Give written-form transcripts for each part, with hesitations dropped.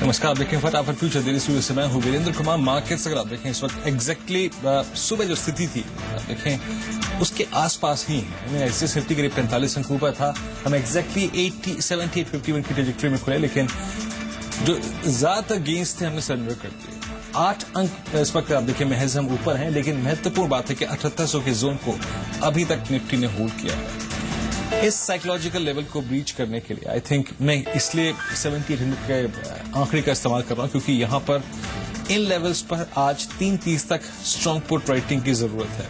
नमस्कार, आप देखें फटाफट फ्यूचर देरी स्टूडियो से मैं हूं वीरेंद्र कुमार। मार्केट्स अगर आप देखें इस वक्त एग्जैक्टली सुबह जो स्थिति थी आप देखें उसके आसपास ही है। एसएस 50 करीब 45 अंक ऊपर था। हम एग्जैक्टली 78-51 की ट्रेजेक्टरी में खुले, लेकिन जो ज्यादातर गेंस थे हमने सरेंडर कर दिए। 8 अंक इस वक्त आप देखें महज हम ऊपर हैं, लेकिन महत्वपूर्ण बात है कि 7800 के जोन को अभी तक निफ्टी ने होल्ड किया है। इस साइकोलॉजिकल लेवल को ब्रीच करने के लिए आई थिंक मैं इसलिए 7800 के आंकड़े का इस्तेमाल कर रहा हूं, क्योंकि यहां पर इन लेवल्स पर आज 3:30 तक स्ट्रॉन्ग पुट राइटिंग की जरूरत है।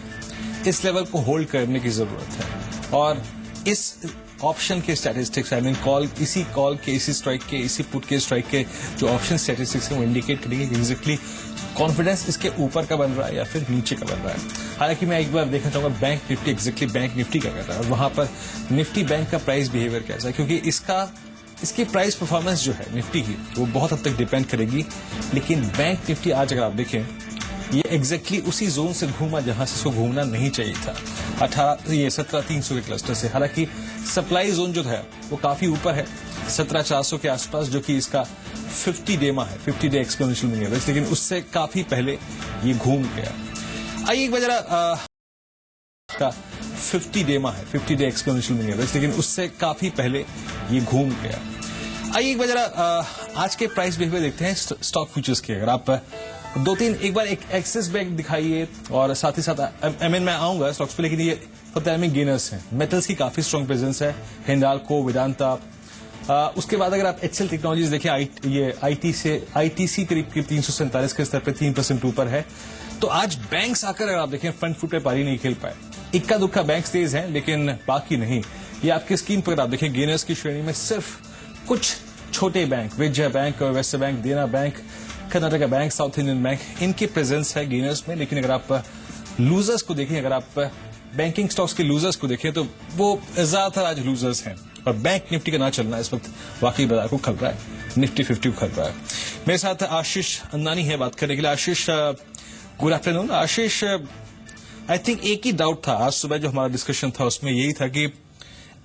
इस लेवल को होल्ड करने की जरूरत है और इस ऑप्शन के स्टैटिस्टिक्स आई मीन कॉल के इसी स्ट्राइक के इसी पुट के स्ट्राइक के जो ऑप्शन स्टैटिस्टिक्स हैं वो इंडिकेट करेंगे कि एग्जैक्टली कॉन्फिडेंस इसके ऊपर का बन रहा है या फिर नीचे का बन रहा है। हालांकि मैं एक बार देखना चाहूंगा bank Nifty exactly bank Nifty क्या कर रहा है और वहां पर निफ्टी बैंक का प्राइस बिहेवियर कैसा है, क्योंकि इसकी प्राइस परफॉर्मेंस जो है निफ्टी की वो बहुत हद तक डिपेंड करेगी। लेकिन बैंक निफ्टी आज अगर आप देखें ये एग्जैक्टली उसी जोन से घूमा जहां से इसको घूमना नहीं चाहिए था, 17,300 के क्लस्टर से। हालांकि सप्लाई जोन जो है वो काफी ऊपर है 17,400 के आसपास, जो कि इसका 50 डे है, 50 डे एक्सपोनेंशियल मूविंग एवरेज, लेकिन उससे काफी पहले ये घूम गया। आइए एक बार का 50 डे है, 50 डे एक्सपोनेंशियल मूविंग एवरेज, लेकिन उससे काफी पहले ये घूम गया। आइए एक बार आज के प्राइस बिहेवियर देखते हैं स्टॉक फ्यूचर्स के। अगर आप एक बार एक्सिस बैंक दिखाइए और साथ ही साथ मैं आऊंगा स्टॉक्स पे, लेकिन ये फॉर गेनर्स हैं। मेटल्स की काफी स्ट्रॉन्ग प्रेजेंस है, हिंडाल्को, वेदांता। उसके बाद अगर आप एचएल टेक्नोलॉजीज देखें, ये आईटीसी करीब 347 के स्तर पर 3% ऊपर है। तो आज बैंक्स आकर अगर आप देखें फ्रंट फुट पे पारी नहीं खेल पाए। इक्का दुक्का बैंक्स तेज हैं लेकिन बाकी नहीं। ये आपकी स्क्रीन पर आप देखें गेनर्स की श्रेणी में सिर्फ कुछ छोटे बैंक, विजय बैंक, वेस्ट बैंक, देना bank, Karnataka bank, south Indian bank, इनकी प्रेजेंस है गेनर्स में। लेकिन अगर आप लूजर्स को देखें, अगर आप बैंकिंग स्टॉक्स के लूजर्स को देखें तो वो ज्यादातर आज लूजर्स हैं और बैंक निफ्टी का ना चलना इस वक्त वाकई बाजार को खल रहा है, निफ्टी 50 को खल रहा है। मेरे साथ आशीष अन्नानी है बात करने के लिए। Ashish, good afternoon. Ashish, I think एक ही डाउट था आज सुबह जो हमारा डिस्कशन था उसमें यही था कि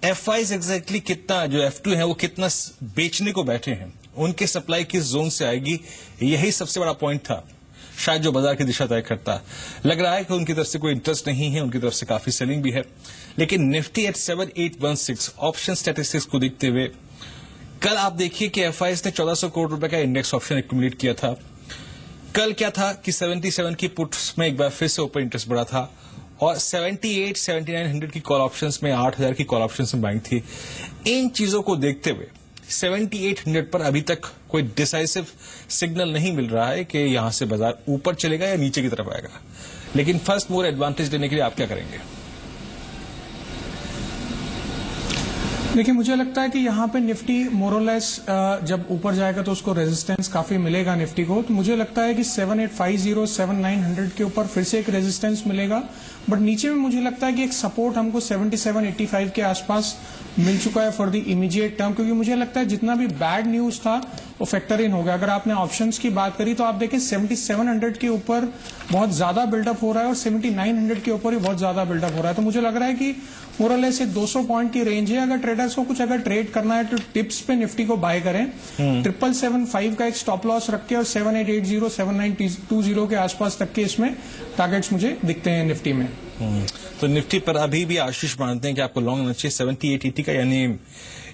एफआईज एग्जैक्टली कितना, जो F2 है वो कितना बेचने को बैठे हैं, उनके सप्लाई किस जोन से आएगी, यही सबसे बड़ा पॉइंट था शायद जो बाजार की दिशा तय करता। लग रहा है कि उनकी तरफ से कोई इंटरेस्ट नहीं है, उनकी तरफ से काफी सेलिंग भी है। लेकिन निफ्टी एट 7816 ऑप्शन स्टैटिस्टिक्स को देखते हुए कल आप देखिए कि एफआईज ने 1400 करोड़ रुपए का इंडेक्स ऑप्शन एक्यूमुलेट किया था। कल क्या था कि 77 की पुट्स में एक बार फिर से ऊपर इंटरेस्ट बढ़ा था और 78-7900 की कॉल ऑप्शंस में 8000 की कॉल ऑप्शंस में बाइंग थी। इन चीजों को देखते हुए 7800 पर अभी तक कोई डिसाइसिव सिग्नल नहीं मिल रहा है कि यहां से बाजार ऊपर चलेगा या नीचे की तरफ आएगा। लेकिन फर्स्ट मूवर एडवांटेज लेने के लिए आप क्या करेंगे? देखिए, मुझे लगता है कि यहाँ पे निफ्टी मोरलेस जब ऊपर जाएगा तो उसको रेजिस्टेंस काफी मिलेगा निफ्टी को। तो मुझे लगता है कि 7850, 7900 के ऊपर फिर से एक रेजिस्टेंस मिलेगा। बट नीचे में मुझे लगता है कि एक सपोर्ट हमको 7785 के आसपास मिल चुका है फॉर द इमीडिएट टर्म, क्योंकि मुझे लगता है जितना भी बैड न्यूज था वो फैक्टर इन हो गया। अगर आपने ऑप्शंस की बात करी तो आप देखें 7700 के ऊपर बहुत ज्यादा बिल्डअप हो रहा है और 7900 के ऊपर ही बहुत ज्यादा बिल्डअप हो रहा है। तो मुझे लग रहा है कि मोरलेस से 200 पॉइंट की रेंज है। अगर ट्रेडर्स को कुछ अगर ट्रेड करना है तो टिप्स पे निफ्टी को बाय करें। 7775 का एक स्टॉप लॉस रख के और 7880, 7920 के आसपास तक के इसमें टारगेट्स मुझे दिखते हैं निफ्टी में। तो निफ्टी पर अभी भी आशीष मानते हैं कि आपको लॉन्ग होना चाहिए 7880 का, यानी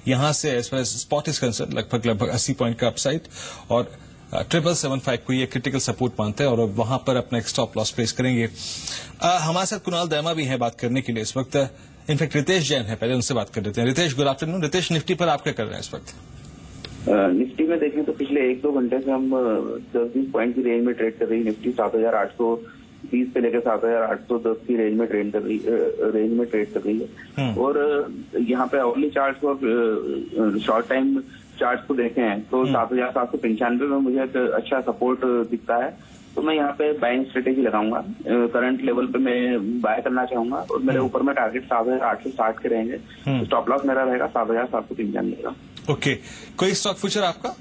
यहां से as far as spot is concern लगभग 80 पॉइंट का अपसाइड, और 7775 को ये क्रिटिकल सपोर्ट मानते हैं और वहां पर अपना एक स्टॉप लॉस प्लेस करेंगे। हमारे साथ कुणाल दैमा भी है बात करने के लिए इस वक्त। इनफैक्ट रितेश जैन है, पहले उनसे बात कर लेते हैं। Ritesh, good afternoon. रितेश, निफ्टी पर आप क्या कर रहे हैं इस वक्त? निफ्टी में देखें तो पिछले 1-2 घंटे से हम 10-20 पॉइंट की रेंज में ट्रेड कर रही है। निफ्टी 7820 से लेकर 7810 की रेंज में ट्रेड कर रही है। और यहाँ पे अर्ली चार्ट और शॉर्ट टाइम चार्ट को देखें तो 7795 में मुझे एक अच्छा सपोर्ट दिखता है। तो मैं यहाँ पे बाइंग स्ट्रेटेजी लगाऊंगा। करंट लेवल पे मैं बाय करना चाहूंगा और मेरे ऊपर में टारगेट 7860 के रहेंगे। स्टॉप लॉस मेरा रहेगा 7795 का। ओके, कोई स्टॉक फ्यूचर आपका?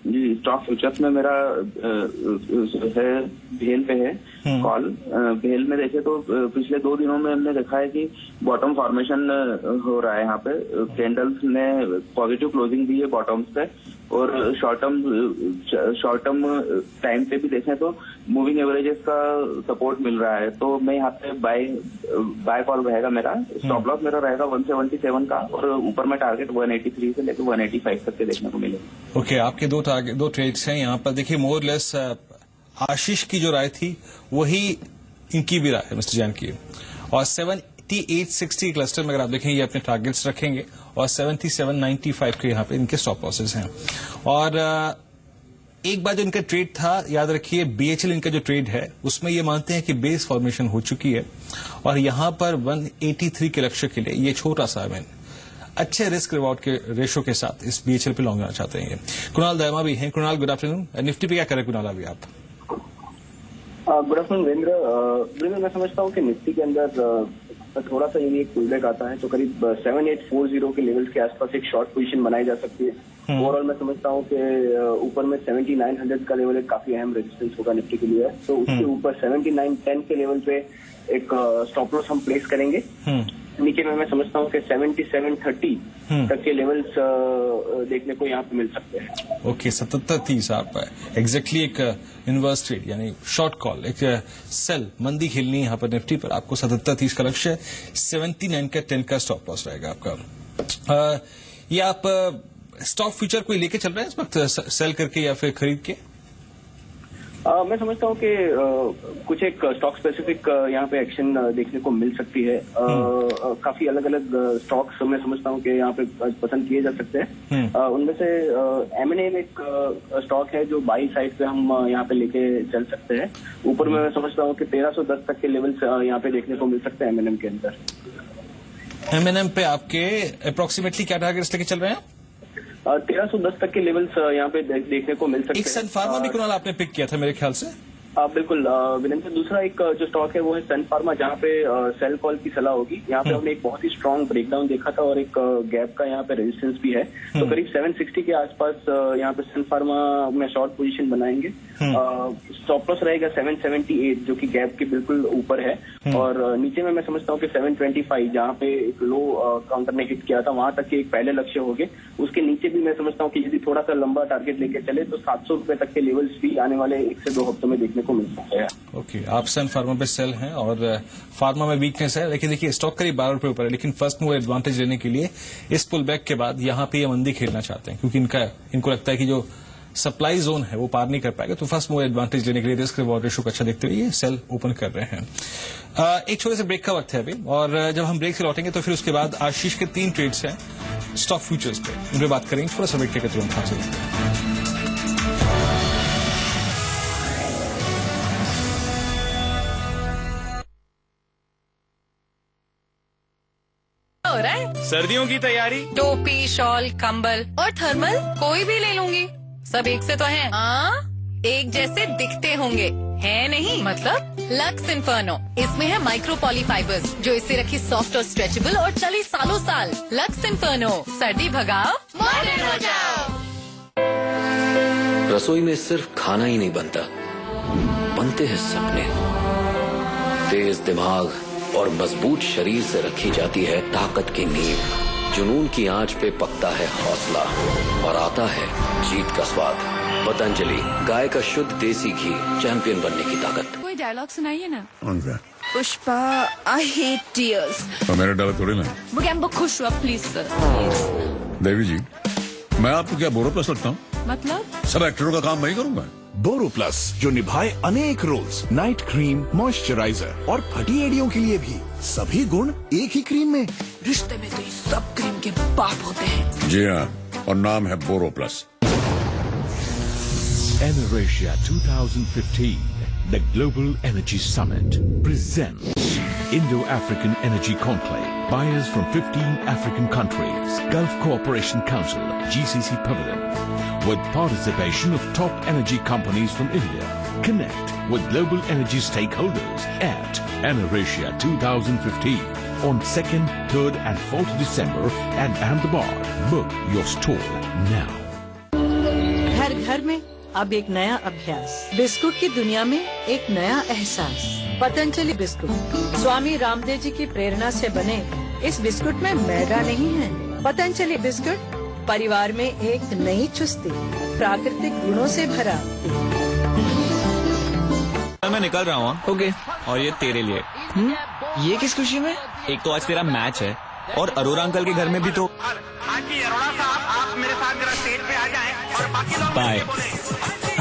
जी, स्टॉक फ्यूचर्स में मेरा है भेल पे है कॉल। भेल में देखे तो पिछले 2 दिनों में हमने देखा है कि बॉटम फॉर्मेशन हो रहा है। यहाँ पे कैंडल्स ने पॉजिटिव क्लोजिंग दी है बॉटम्स पे और शॉर्ट टर्म टाइम पे भी देखें तो मूविंग एवरेजेस का सपोर्ट मिल रहा है। तो मैं यहाँ पे बाय कॉल रहेगा मेरा। स्टॉप लॉस मेरा रहेगा 177 का और ऊपर में टारगेट 183 से लेकर 185 तक के देखने को मिलेगा। ओके, आपके दो ट्रेड्स हैं यहाँ पर। देखिए मोर लेस आशीष की जो राय थी वही इनकी भी राय है, मिस्टर जैन की। और 7860 क्लस्टर में अगर आप देखें ये अपने टारगेट्स रखेंगे और 7795 के यहाँ पे इनके स्टॉप लॉसेस हैं। और एक बार जो इनका ट्रेड था, याद रखिए बीएचएल इनका जो ट्रेड है उसमें ये मानते हैं कि बेस फॉर्मेशन हो चुकी है और यहां पर 183 के लक्ष्य के लिए ये छोटा सा अच्छे रिस्क रिवॉर्ड के रेशो के साथ इस बीएचएल पे लॉन्ग जाना चाहते हैं। कुणाल दयमा भी हैं। Kunal, good afternoon. निफ्टी पे क्या करें कुणाल अभी आप? गुड आफ्टरनून वीरेंद्र, मैं समझता हूँ कि निफ्टी के अंदर थोड़ा सा यदि एक पुलबैक आता है तो करीब 7840 के लेवल्स के आसपास एक शॉर्ट पोजीशन बनाई जा सकती है। ओवरऑल मैं समझता हूँ कि ऊपर में 7900 का लेवल एक काफी अहम रेजिस्टेंस होगा निफ्टी के लिए। तो उसके ऊपर 7910 के लेवल पे एक स्टॉप लॉस हम प्लेस करेंगे। नीचे में मैं समझता हूँ कि 7730 तक के लेवल्स देखने को यहाँ पे मिल सकते हैं। ओके, 7730 आप एग्जैक्टली एक इनवर्स ट्रेड यानी शॉर्ट कॉल, एक सेल मंदी खेलनी है यहाँ पर निफ्टी पर। आपको 7730 का लक्ष्य है, 79 का 10 का स्टॉप लॉस रहेगा आपका। ये आप स्टॉक फ्यूचर कोई लेके चल रहे हैं इस वक्त, सेल करके या फिर खरीद के? मैं समझता हूँ कि कुछ एक स्टॉक स्पेसिफिक यहाँ पे एक्शन देखने को मिल सकती है। काफी अलग अलग स्टॉक्स मैं समझता हूँ कि यहाँ पे पसंद किए जा सकते हैं। उनमें से M&A में एक स्टॉक है जो बाई साइड पे हम यहाँ पे लेके चल सकते हैं। ऊपर में मैं समझता हूँ कि 1310 तक के लेवल्स यहाँ पे देखने को मिल सकते हैं M&M के अंदर। M&M पे आपके अप्रोक्सीमेटली क्या टारगेट्स लेके चल रहे हैं? 1310 तक के लेवल्स यहाँ पे देखने को मिल सकते हैं। एक सन फार्मा भी कुणाल आपने पिक किया था मेरे ख्याल से। बिल्कुल वीरेंद्र, दूसरा एक जो स्टॉक है वो है सन फार्मा, जहाँ पे सेल कॉल की सलाह होगी। यहाँ पे हमने एक बहुत ही स्ट्रांग ब्रेकडाउन देखा था और एक गैप का यहाँ पे रेजिस्टेंस भी है। तो करीब 760 के आसपास यहाँ पे सन फार्मा में शॉर्ट पोजीशन बनाएंगे। स्टॉप लॉस रहेगा 778 जो कि गैप के बिल्कुल ऊपर है। और नीचे में मैं समझता हूँ कि 725 जहाँ पे एक लो काउंटर ने हिट किया था, वहां तक के एक पहले लक्ष्य हो गए। उसके नीचे भी मैं समझता हूँ कि यदि थोड़ा सा लंबा टारगेट लेके चले तो 700 रुपए तक के लेवल्स भी आने वाले 1 से 2 हफ्तों में देखने को मिल सकते हैं। ओके, आप सन फार्मा पे सेल हैं और फार्मा में वीकनेस है। लेकिन देखिए स्टॉक करीब 12 रुपए ऊपर है, लेकिन फर्स्ट मूवर एडवांटेज लेने के लिए इस पुल बैक के बाद यहाँ पे ये मंदी खेलना चाहते हैं क्योंकि इनको लगता है कि जो सप्लाई जोन है वो पार नहीं कर पाएगा। तो फर्स्ट मूवर एडवांटेज लेने के लिए रिस्क रिवॉर्ड रेशो को अच्छा देखते हुए ये सेल ओपन कर रहे हैं। एक छोटे से ब्रेक का वक्त है अभी और जब हम ब्रेक से लौटेंगे तो फिर उसके बाद आशीष के 3 ट्रेड्स हैं स्टॉक फ्यूचर्स पे, उन पर बात करेंगे। थोड़ा सा ब्रेक लेकर तुरंत हासिल करते हैं। हो रहा है सर्दियों की तैयारी, टोपी, शॉल, कंबल और थर्मल कोई भी ले लूंगी। सब एक से तो हैं। एक जैसे दिखते होंगे, है नहीं? मतलब लक्स इन्फर्नो, इसमें है माइक्रो पॉली फाइबर्स जो इसे रखी सॉफ्ट और स्ट्रेचेबल और चली सालों साल। लक्स इन्फर्नो, सर्दी भगाओ, मॉडर्न हो जाओ। रसोई में सिर्फ खाना ही नहीं बनता, बनते हैं सपने। तेज दिमाग और मजबूत शरीर से रखी जाती है ताकत की नींव। जुनून की आंच पे पकता है हौसला और आता है जीत का स्वाद। पतंजलि गाय का शुद्ध देसी घी, चैंपियन बनने की ताकत। कोई डायलॉग सुनाइए ना। कौन सा? Pushpa, I hate tears. तो मेरे डाला थोड़ी ना। वो क्या खुश हुआ प्लीज सर। देवी जी, मैं आपको क्या बोरो प्लस लगता हूँ? मतलब सब एक्टरों का काम मैं ही करूंगा। बोरो प्लस जो निभाए अनेक रोल्स, नाइट क्रीम, मॉइस्चराइजर और फटी एड़ियों के लिए भी सभी गुण एक ही क्रीम में। रिश्ते में तो ये सब क्रीम के बाप होते हैं। जी हाँ, और नाम है बोरो plus. Energia 2015, the Global Energy Summit, presents Indo-African Energy Conclave. Buyers from 15 African countries, Gulf Cooperation Council, GCC Pavilion, with participation of top energy companies from India. Connect with global energy stakeholders at Energia 2015 on 2nd, 3rd and 4th December at Ahmedabad. Book your stall now. घर घर में अब एक नया अभ्यास, biscuit की दुनिया में एक नया एहसास। पतंजलि बिस्कुट स्वामी रामदेव जी की प्रेरणा से बने इस बिस्कुट में मैदा नहीं है। पतंजलि बिस्कुट परिवार में एक नई चुस्ती, प्राकृतिक गुणों से भरा। मैं निकल रहा हूँ। ओके। और ये तेरे लिए। ये किस खुशी में? एक तो आज तेरा मैच है और अरोरा अंकल के घर में भी तो। आप मेरे साथ जरा स्टेज पे आ जाएं और बाकी लोग बाय।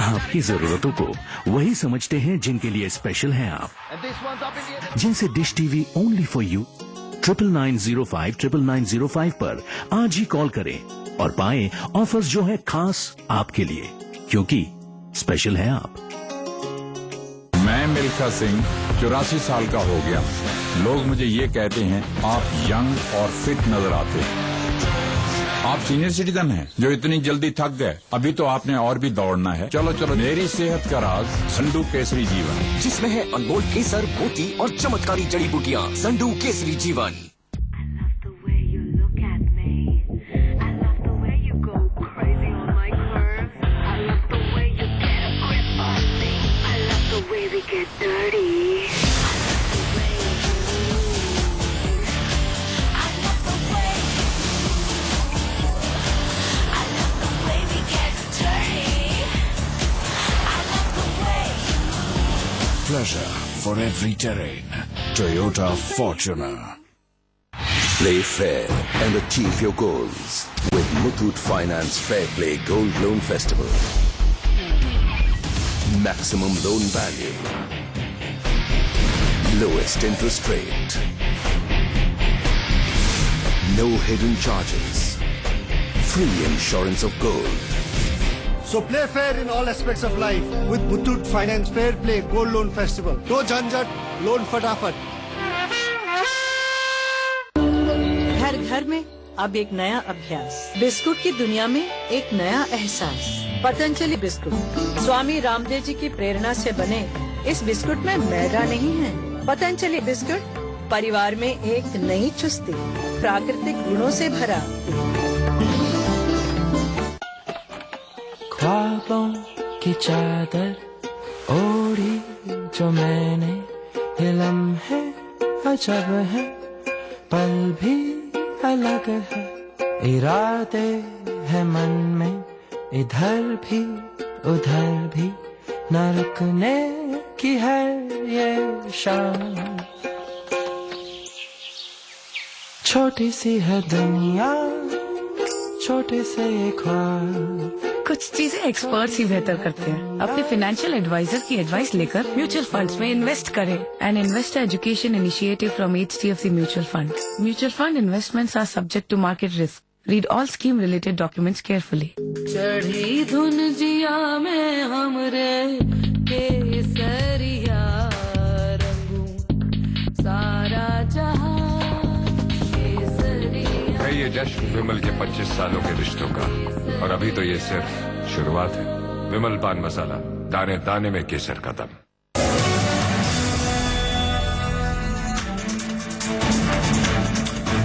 आपकी जरूरतों को वही समझते हैं जिनके लिए स्पेशल हैं आप, जिनसे dish TV only for you 9905 पर आज ही कॉल करें और पाएं ऑफर्स जो है खास आपके लिए, क्योंकि स्पेशल है आप। मैं मिल्खा सिंह 84 साल का हो गया। लोग मुझे ये कहते हैं आप यंग और फिट नजर आते हैं। आप सीनियर सिटीजन हैं जो इतनी जल्दी थक गए, अभी तो आपने और भी दौड़ना है। चलो चलो, मेरी सेहत का राज संडू केसरी जीवन, जिसमें है अनमोल केसर, मोती और चमत्कारी जड़ी बूटियाँ। संडू केसरी जीवन। Pleasure for every terrain. Toyota Fortuner. Play fair and achieve your goals with Muthoot Finance Fair Play Gold Loan Festival. Maximum loan value. Lowest interest rate. No hidden charges. Free insurance of gold. So play fair in all aspects of life with Muthoot Finance Fair Play Gold Loan Festival. No झंझट, loan फटाफट। घर घर में अब एक नया अभ्यास, biscuit की दुनिया में एक नया एहसास। पतंजलि बिस्कुट स्वामी रामदेव जी की प्रेरणा से बने इस बिस्कुट में मैदा नहीं है। पतंजलि बिस्कुट परिवार में एक नई चुस्ती, प्राकृतिक गुणों से भरा। ख्वाबों की चादर ओढ़ी जो मैंने, ये लम्हे अजब है, पल भी अलग है। इरादे है मन में इधर भी उधर भी, न रुकने की है ये शाम। छोटी सी है दुनिया, छोटे से ख्वाब। कुछ चीजें एक्सपर्ट्स ही बेहतर करते हैं। अपने फाइनेंशियल एडवाइजर की एडवाइस लेकर म्यूचुअल फंड्स में इन्वेस्ट करें। An investor education initiative from HDFC mutual fund. Mutual fund investments are subject to market risk. Read all scheme related documents carefully. चढ़ी धुन जिया में हमरे केसरिया रंगू सारा जहां केसरिया। ये जश्न विमल के 25 सालों के रिश्तों का, और अभी तो ये सिर्फ शुरुआत है। विमल पान मसाला, दाने दाने में केसर का दम।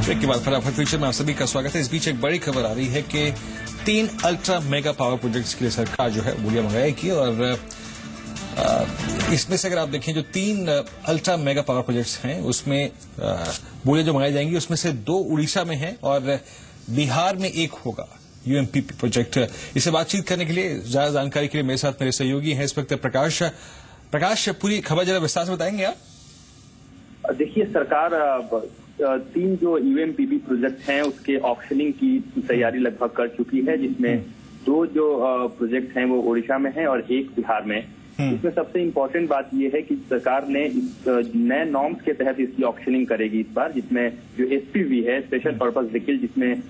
ब्रेक के बाद फटाफट फ्यूचर में आप सभी का स्वागत है। इस बीच एक बड़ी खबर आ रही है कि 3 अल्ट्रा मेगा पावर प्रोजेक्ट्स के लिए सरकार जो है बोलियां मंगाएगी, और इसमें से अगर आप देखें जो 3 अल्ट्रा मेगा पावर प्रोजेक्ट्स हैं उसमें बोलियां जो मंगाई जाएंगी उसमें से 2 उड़ीसा में हैं और बिहार में 1 होगा UMPP प्रोजेक्ट। इसे बातचीत करने के लिए, ज्यादा जानकारी के लिए मेरे साथ मेरे सहयोगी हैं इस वक्त प्रकाश। प्रकाश, पूरी खबर जरा विस्तार से बताएंगे आप? देखिए, सरकार 3 जो UMPP प्रोजेक्ट हैं उसके ऑक्शनिंग की तैयारी लगभग कर चुकी है, जिसमें 2 जो प्रोजेक्ट हैं वो ओडिशा में हैं और 1 बिहार में। इसमें सबसे इम्पोर्टेंट बात यह है कि सरकार ने नए नॉर्म्स के तहत इसकी ऑक्शनिंग करेगी इस बार, जिसमें जो SPV है, स्पेशल पर्पस व्हीकल, जिसमें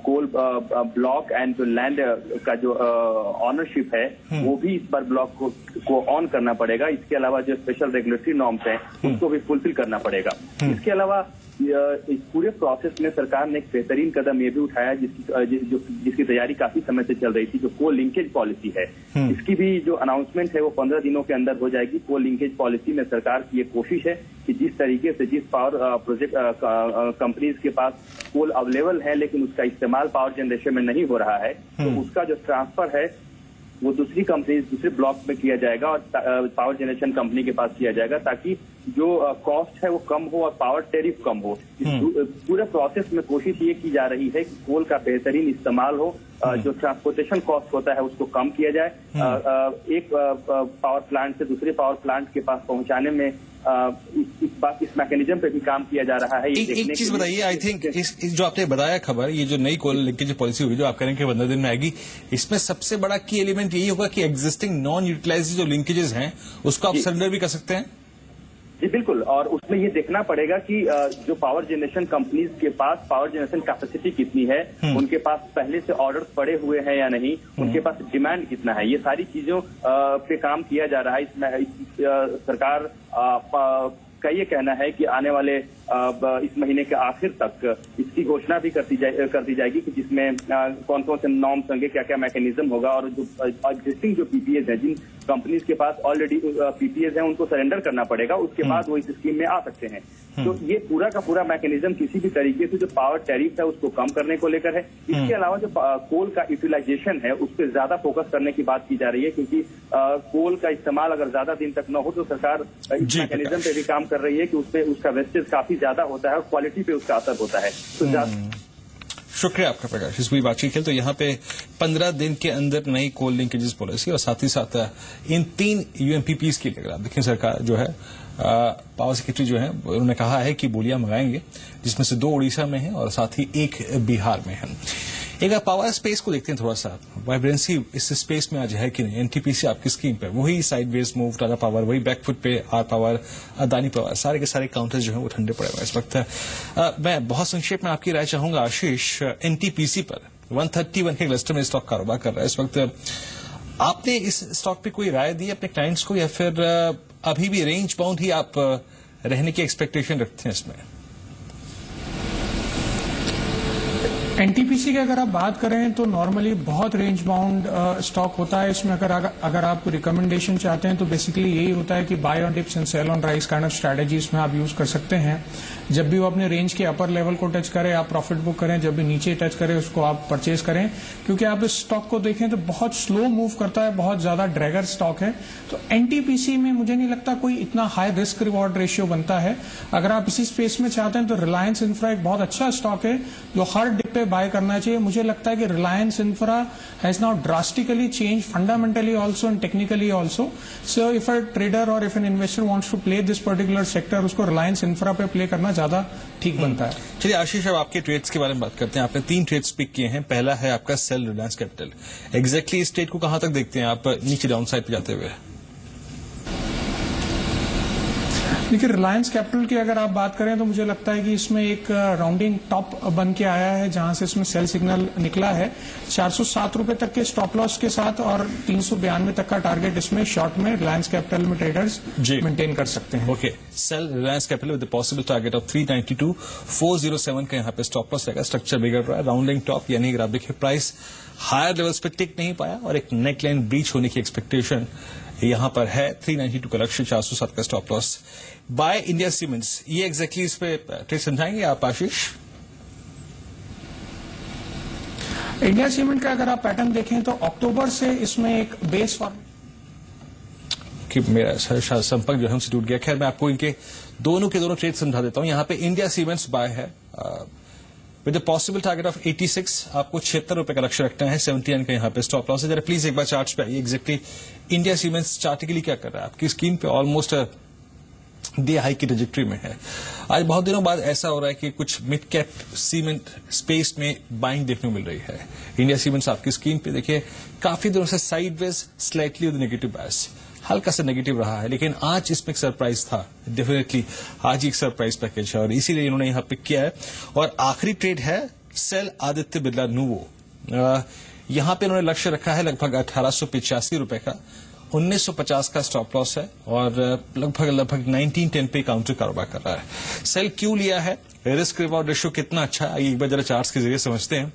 कोल ब्लॉक एंड जो लैंड का जो ऑनरशिप है वो भी इस बार ब्लॉक को ऑन करना पड़ेगा। इसके अलावा जो स्पेशल रेगुलेटरी नॉर्म्स हैं उसको भी फुलफिल करना पड़ेगा। इसके अलावा इस पूरे प्रोसेस में सरकार ने एक बेहतरीन कदम ये भी उठाया जिसकी तैयारी काफी समय से चल रही थी, जो कोल लिंकेज पॉलिसी है। इसकी भी जो अनाउंसमेंट है वो 15 दिनों के अंदर हो जाएगी। कोल लिंकेज पॉलिसी में सरकार की ये कोशिश है कि जिस तरीके से जिस पावर प्रोजेक्ट कंपनीज के पास कोल अवेलेबल है लेकिन उसका इस्तेमाल पावर जनरेशन में नहीं हो रहा है, तो उसका जो ट्रांसफर है वो दूसरी कंपनी दूसरे ब्लॉक में किया जाएगा और पावर जनरेशन कंपनी के पास किया जाएगा, ताकि जो कॉस्ट है वो कम हो और पावर टैरिफ कम हो। पूरे प्रोसेस में कोशिश ये की जा रही है कि कोल का बेहतरीन इस्तेमाल हो, जो ट्रांसपोर्टेशन कॉस्ट होता है उसको कम किया जाए, एक पावर प्लांट से दूसरे पावर प्लांट के पास पहुंचाने में इस मैकेनिज्म पे भी काम किया जा रहा है। एक चीज बताइए, आई थिंक इस जो आपने बताया खबर, ये जो नई कोल लिंकेज पॉलिसी होगी जो आप करेंगे 15 दिन में आएगी, इसमें सबसे बड़ा की एलिमेंट यही होगा कि एग्जिस्टिंग नॉन यूटिलाइज जो लिंकेजेस हैं उसको आप सरेंडर भी कर सकते हैं। जी बिल्कुल, और उसमें ये देखना पड़ेगा कि जो पावर जनरेशन कंपनीज के पास पावर जनरेशन कैपेसिटी कितनी है, उनके पास पहले से ऑर्डर पड़े हुए हैं या नहीं, उनके पास डिमांड कितना है, ये सारी चीजों पे काम किया जा रहा है। इसमें सरकार का ये कहना है कि आने वाले इस महीने के आखिर तक इसकी घोषणा भी कर दी जाएगी कि जिसमें कौन कौन से नॉर्म्स होंगे, क्या क्या मैकेनिज्म होगा, और जो एग्जिस्टिंग जो पीपीएज है, जिन कंपनीज के पास ऑलरेडी पीपीएज हैं उनको सरेंडर करना पड़ेगा, उसके बाद वो इस स्कीम में आ सकते हैं। तो ये पूरा का पूरा मैकेनिज्म किसी भी तरीके से जो पावर टैरिफ है उसको कम करने को लेकर है। इसके अलावा जो कोल का यूटिलाइजेशन है उस पर ज्यादा फोकस करने की बात की जा रही है, क्योंकि कोल का इस्तेमाल अगर ज्यादा दिन तक न हो तो सरकार इस मैकेनिज्म पे भी काम कर रही है कि उसका वेस्टेज काफी ज्यादा होता है और क्वालिटी पे उसका असर होता है। तो शुक्रिया आपका प्रकाश इस पूरी बातचीत के लिए। तो यहाँ पे 15 दिन के अंदर नई कोल लिंकेजेस पॉलिसी और साथ ही साथ इन 3 यूएमपीपीज के लिए अगर आप देखें, सरकार जो है पावर सेक्रेटरी जो है उन्होंने कहा है कि बोलियां मंगाएंगे, जिसमें से 2 उड़ीसा में हैं और साथ ही 1 बिहार में है। एक आप पावर स्पेस को देखते हैं, थोड़ा सा वाइब्रेंसी इस स्पेस में आज है कि नहीं। एनटीपीसी आपकी स्कीम पे वही साइडवेज मूव, टाटा पावर वही बैकफुट पे, आर पावर, अदानी पावर, सारे के सारे काउंटर्स जो हैं वो ठंडे पड़े हुए इस वक्त। मैं बहुत संक्षेप में आपकी राय चाहूंगा आशीष। एनटीपीसी पर 131 के क्लस्टर में स्टॉक कारोबार कर रहा है इस वक्त। आपने इस स्टॉक पे कोई राय दी अपने क्लाइंट्स को, या फिर अभी भी रेंज बाउंड ही आप रहने की एक्सपेक्टेशन रखते हैं इसमें? एनटीपीसी की अगर आप बात करें तो नॉर्मली बहुत रेंज बाउंड स्टॉक होता है। इसमें अगर आप रिकमेंडेशन चाहते हैं तो बेसिकली यही होता है कि buy on dips and sell on rise kind of strategy इसमें आप यूज कर सकते हैं। जब भी वो अपने रेंज के अपर लेवल को टच करे आप प्रॉफिट बुक करें, जब भी नीचे टच करे उसको आप परचेज करें, क्योंकि आप इस स्टॉक को देखें तो बहुत स्लो मूव करता है, बहुत ज्यादा ड्रैगर स्टॉक है। तो एनटीपीसी में मुझे नहीं लगता कोई इतना हाई रिस्क रिवॉर्ड रेशियो बनता है। अगर आप इसी स्पेस में चाहते हैं तो रिलायंस इंफ्रा एक बहुत अच्छा स्टॉक है जो हर डिप पे बाय करना चाहिए। मुझे लगता है कि Reliance infra has now drastically change fundamentally also and technically also. So if a trader और if an investor wants to play this particular sector, उसको रिलायंस इंफ्रा पे प्ले करना ज्यादा ठीक बनता है। चलिए आशीष, अब आपके ट्रेड्स के बारे में बात करते हैं। आपने 3 ट्रेड्स पिक किए हैं। पहला है आपका सेल रिलायंस कैपिटल। एग्जैक्टली इस ट्रेड को कहां तक देखते हैं आप नीचे डाउन साइड पे जाते हुए? देखिए, रिलायंस कैपिटल की अगर आप बात करें तो मुझे लगता है कि इसमें एक राउंडिंग टॉप बन के आया है, जहां से इसमें सेल सिग्नल निकला है 407 रुपए तक के स्टॉप लॉस के साथ, और 392 तक का टारगेट इसमें शॉर्ट में रिलायंस कैपिटल में ट्रेडर्स मेंटेन कर सकते हैं। Okay, sell Reliance Capital with possible target of 392, 407 का यहाँ पे स्टॉप लॉस रहेगा। स्ट्रक्चर बिगड़ रहा है, राउंडिंग टॉप, यानी अगर आप देखिए प्राइस हायर लेवल्स पे टिक नहीं पाया और एक नेकलाइन ब्रीच होने की एक्सपेक्टेशन यहां पर है। 392 का लक्ष्य, 407 का stop loss. By India cements, ये एग्जैक्टली इस पे ट्रेड समझाएंगे आप आशीष? इंडिया सीमेंट का अगर आप पैटर्न देखें तो अक्टूबर से इसमें एक बेस फॉर्म कि मेरा संपर्क जो है उनसे टूट गया। खैर, मैं आपको इनके दोनों के दोनों ट्रेड समझा देता हूं। यहां पे इंडिया सीमेंट्स बाय है विद पॉसिबल टारगेट ऑफ 86, आपको 76 रुपए का लक्ष्य रखना है। 79 का यहाँ पे स्टॉप लॉस है। जरा प्लीज एक बार चार्ट पे आइए। एग्जैक्टली इंडिया सीमेंट्स चार्टिकली क्या कर रहा है? आपकी स्क्रीन पे ऑलमोस्ट डे हाई की ट्रेजेक्टरी में है। आज बहुत दिनों बाद ऐसा हो रहा है कि कुछ मिड कैप सीमेंट स्पेस में बाइंग देखने को मिल रही है। इंडिया सीमेंट्स आपकी स्क्रीन पे देखिए काफी दिनों से साइडवेज स्लाइटली विद नेगेटिव बायस, हल्का सा नेगेटिव रहा है, लेकिन आज इसमें एक सरप्राइज था। डेफिनेटली आज ही एक सरप्राइज पैकेज है और इसीलिए इन्होंने यहां पिक किया है। और आखिरी ट्रेड है सेल आदित्य बिरला नूवो। यहां पे इन्होंने लक्ष्य रखा है लगभग 1885 रुपए का, 1950 का स्टॉप लॉस है और लगभग 1910 पे काउंटर कारोबार कर रहा है। सेल क्यों लिया है, रिस्क रिवॉर्ड रेशियो कितना अच्छा है, एक बार जरा चार्ट्स के जरिए समझते हैं।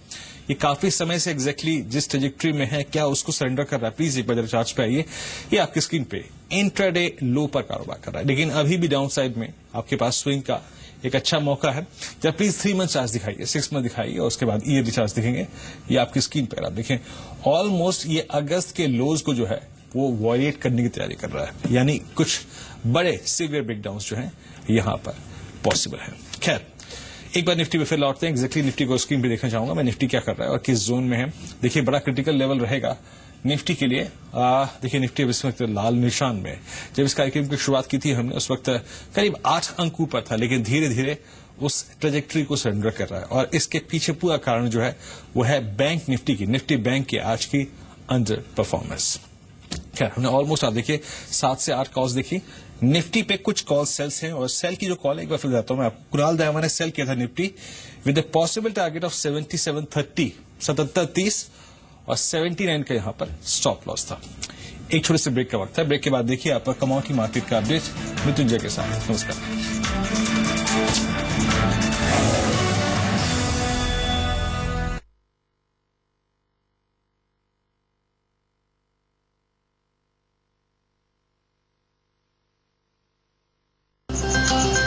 ये काफी समय से एग्जैक्टली जिस ट्रेजेक्ट्री में है, क्या उसको सरेंडर कर रहा है? प्लीज एक बार जरा चार्ट्स पे आइए। ये आपकी स्क्रीन पे इंट्राडे लो पर कारोबार कर रहा है, लेकिन अभी भी डाउन साइड में आपके पास स्विंग का एक अच्छा मौका है। जब प्लीज 3 मंथ चार्ज दिखाइए, 6 मंथ दिखाइए और उसके बाद ईयरली चार्ज दिखेंगे। ये आपकी स्क्रीन पर आप देखें, ऑलमोस्ट ये अगस्त के लोज को जो है वो वॉयलेट करने की तैयारी कर रहा है, यानी कुछ बड़े सीवियर ब्रेकडाउन जो हैं यहां पर पॉसिबल है। खैर, एक बार निफ्टी पे फिर लौटते हैं। एग्जैक्टली निफ्टी को स्क्रीन पे देखना चाहूंगा मैं, निफ्टी क्या कर रहा है और किस जोन में है। देखिए, बड़ा क्रिटिकल लेवल रहेगा निफ्टी के लिए। देखिए, निफ्टी इस वक्त लाल निशान में। जब इस कार्यक्रम की शुरुआत की थी हमने, उस वक्त करीब 8 अंक ऊपर था, लेकिन धीरे धीरे उस ट्रेजेक्ट्री को सरेंडर कर रहा है और इसके पीछे पूरा कारण जो है वो है बैंक निफ्टी की, निफ्टी बैंक की आज की अंडर परफॉर्मेंस। खैर, हमने ऑलमोस्ट आप देखिए 7 से 8 कॉल्स देखी। निफ्टी पे कुछ कॉल सेल्स हैं और सेल की जो कॉल है एक बार फिर बताता हूं मैं आपको। कुणाल दयामा ने सेल किया था Nifty with a possible target of 7730, 7730 और 79 का यहां पर स्टॉप लॉस था। एक छोटे से ब्रेक का वक्त है। ब्रेक के बाद देखिए आप कमोडिटी मार्केट का अपडेट मृत्युंजय के साथ। नमस्कार।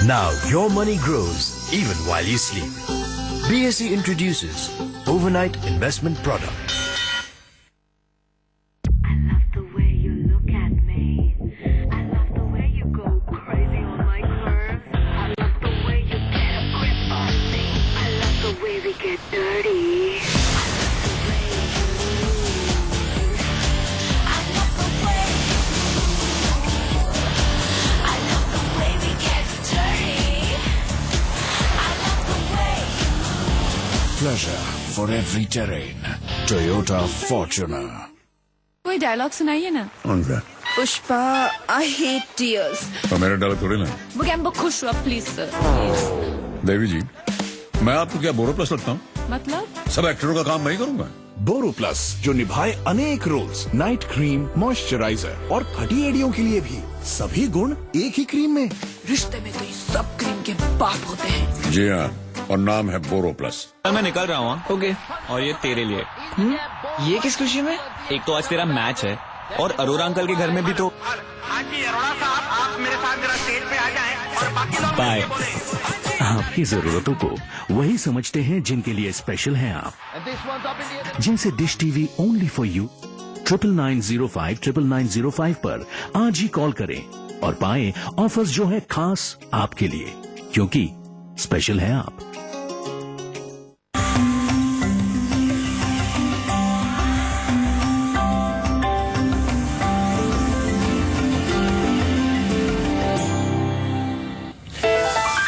Now your money grows even while you sleep. BSE introduces Overnight Investment Product. Pleasure for every terrain. Toyota Fortuner. कोई डायलॉग सुनाइए ना। उनका पुष्पा, आई हेट टीयर्स। तो मेरा डायलॉग थोड़ी ना। वो क्या, खुश हुआ प्लीज सर। देवी जी, मैं आपको क्या बोरो प्लस लगता हूँ? मतलब सब एक्टरों का काम मैं ही करूंगा। बोरो प्लस, जो निभाए अनेक रोल्स, नाइट क्रीम, मॉइस्चराइजर और फटी एड़ियों के लिए भी सभी गुण एक ही क्रीम में। रिश्ते में तो ये सब क्रीम के बाप होते हैं। जी हाँ, और नाम है बोरो प्लस। मैं निकल रहा हूँ। ओके, और ये तेरे लिए। ये किस खुशी में? एक तो आज तेरा मैच है और अरोरा अंकल के घर में भी तो। हाँ जी अरोड़ा साहब, आप मेरे साथ जरा स्टेज पे आ जाएं और बाकी लोग बाय। आपकी जरूरतों को वही समझते हैं जिनके लिए स्पेशल हैं आप, जिनसे dish TV only for you 9905 9905 पर आज ही कॉल करें और पाएं ऑफर्स जो है खास आपके लिए, क्योंकि स्पेशल है आप।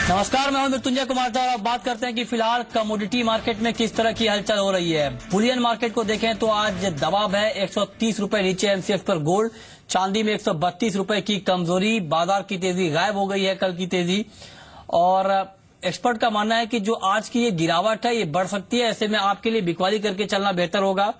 नमस्कार, मैं हूं मृत्युंजय कुमार और अब बात करते हैं कि फिलहाल कमोडिटी मार्केट में किस तरह की हलचल हो रही है। बुलियन मार्केट को देखें तो आज दबाव है 130 रुपए नीचे एमसीएक्स पर गोल्ड, चांदी में 132 रुपए की कमजोरी। बाजार की तेजी गायब हो गई है कल की तेजी, और एक्सपर्ट का मानना है कि जो आज की ये गिरावट है ये बढ़ सकती है। ऐसे में आपके लिए बिकवाली करके चलना बेहतर होगा।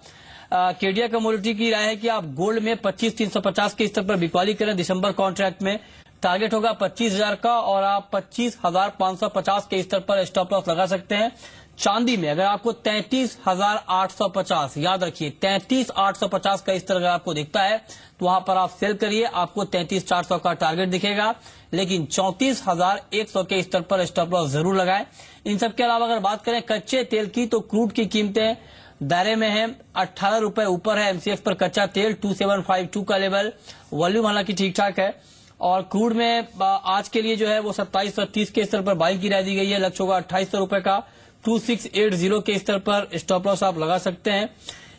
केडिया कमोडिटी की राय है कि आप गोल्ड में 25,350 के स्तर पर बिकवाली करें। दिसंबर कॉन्ट्रैक्ट में टारगेट होगा 25,000 का और आप 25,550 के स्तर पर स्टॉप लॉस लगा सकते हैं। चांदी में अगर आपको 33,850, याद रखिए 33,850 का स्तर अगर आपको दिखता है तो वहां पर आप सेल करिए, आपको 33,400 का टारगेट दिखेगा, लेकिन 34,100 के स्तर पर स्टॉप लॉस जरूर लगाएं। इन सब के अलावा अगर बात करें कच्चे तेल की तो क्रूड की कीमतें दायरे में है, 18 रुपए ऊपर है एमसीएक्स पर कच्चा तेल, 2752 का लेवल। वॉल्यूम हालांकि ठीक ठाक है और क्रूड में आज के लिए जो है वो 2730 के स्तर पर बाई की राय दी गई है। लक्ष्य होगा 2800 रुपए का, 2680 के स्तर पर स्टॉप लॉस आप लगा सकते हैं।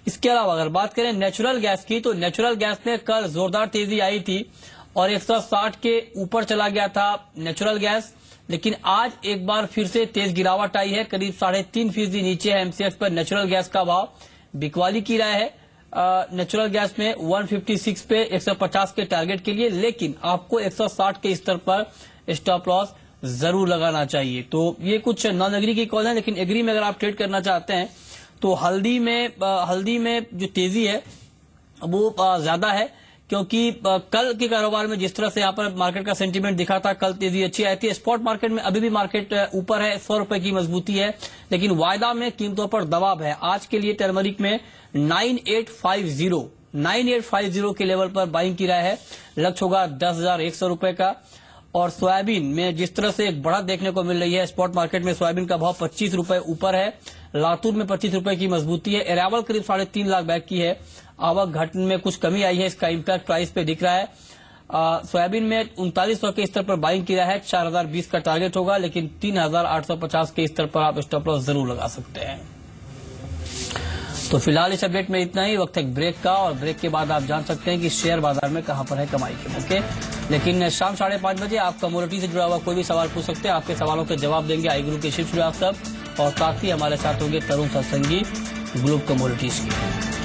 इसके अलावा अगर बात करें नेचुरल गैस की तो नेचुरल गैस में कल जोरदार तेजी आई थी और 160 के ऊपर चला गया था नेचुरल गैस, लेकिन आज एक बार फिर से तेज गिरावट आई है, करीब 3.5% नीचे है एमसीएक्स पर नेचुरल गैस का भाव। बिकवाली की राय है नेचुरल गैस में 156 पे 150 के टारगेट के लिए, लेकिन आपको 160 के स्तर पर स्टॉप लॉस जरूर लगाना चाहिए। तो ये कुछ नॉन एग्री की कॉल है, लेकिन एग्री में अगर आप ट्रेड करना चाहते हैं तो हल्दी में जो तेजी है वो ज्यादा है, क्योंकि कल के कारोबार में जिस तरह से यहाँ पर मार्केट का सेंटीमेंट दिखा था, कल तेजी अच्छी आई थी। स्पॉट मार्केट में अभी भी मार्केट ऊपर है, 100 रुपए की मजबूती है, लेकिन वायदा में कीमतों पर दबाव है। आज के लिए टर्मरिक में 9850 के लेवल पर बाइंग की राय है, लक्ष्य होगा 10,100 रुपए का। और सोयाबीन में जिस तरह से एक बढ़त देखने को मिल रही है, स्पॉट मार्केट में सोयाबीन का भाव 25 रुपए ऊपर है, लातूर में 25 रुपए की मजबूती है। अरावल करीब 3.5 लाख बैग की है, आवक घटने में कुछ कमी आई है, इसका इम्पैक्ट प्राइस पे दिख रहा है। सोयाबीन में 3900 के स्तर पर बाइंग किया है, 4020 का टारगेट होगा, लेकिन 3850 के स्तर पर आप स्टॉप लॉस जरूर लगा सकते हैं। तो फिलहाल इस अपडेट में इतना ही। वक्त एक ब्रेक का, और ब्रेक के बाद आप जान सकते हैं कि शेयर बाजार में कहां पर है कमाई के मौके। लेकिन शाम 5:30 बजे आप कमोडिटी से जुड़ा हुआ कोई भी सवाल पूछ सकते हैं, आपके सवालों के जवाब देंगे आई ग्रुप के शिव श्रीवास्तव, और साथ ही हमारे साथ होंगे तरुण सत्संगी ग्लोब कमोडिटीज के।